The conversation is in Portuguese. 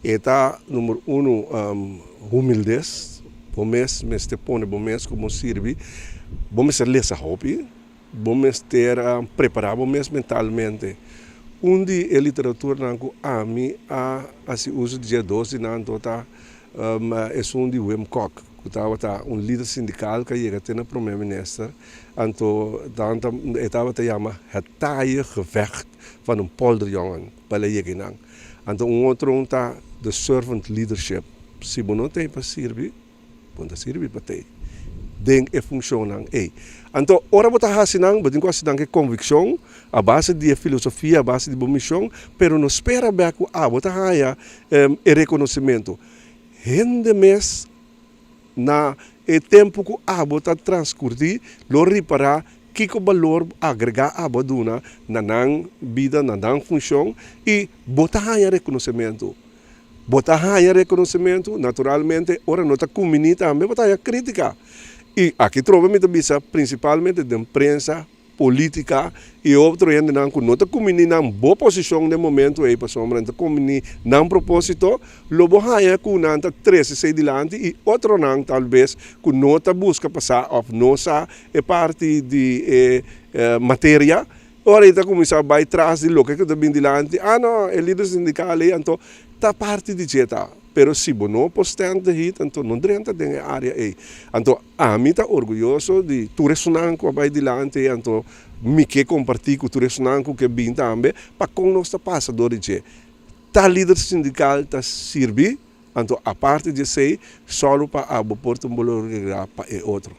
Eta número uno, humildez. Vamos te pone, vamos como sirve, vamos ser lesa hobby, vamos ter preparar, vamos mentalmente. A literatura não a mim se usa dia 12 não tá é Wim Kok, que estava líder sindical que chega até no primeiro-ministro, então estava te chama het taaie gevecht van polderjongen para chegar. Então outro tá the servant leadership. Se você não tem para servir, você serve para ter. Den e funciona. Então, ora você está assinando, você tem que convicção, a base de filosofia, a base de missão, pero não espera bem que você haya reconhecimento. Rende mês na tempo que você está transcurrir, lo reparar, que o valor agregar a você na vida, na função, e você haya reconhecimento. Você haya reconhecimento, naturalmente, ora não está comunidade também, você haya crítica. E aqui trovamos principalmente da imprensa, política e outro ainda não está comunidade em boa posição no momento aí para sombra, não comunidade não propósito, logo haya com não está 13 adiante e outro não talvez com não está busca passar ou não é parte de matéria. Ora está começar a vai trás de lo que está bem dilante, não, é líder sindical então está parte de jeta. Pero se você não postante hit, então não drenta dentro da área aí. Então, a mim está orgulhoso de tu ressonar com a vai dilante, então me que compartilhar com tu ressonar com que bem também, para com nós está passador de tá líder sindical está servir, então a parte de sei só para a porta um valor para outro.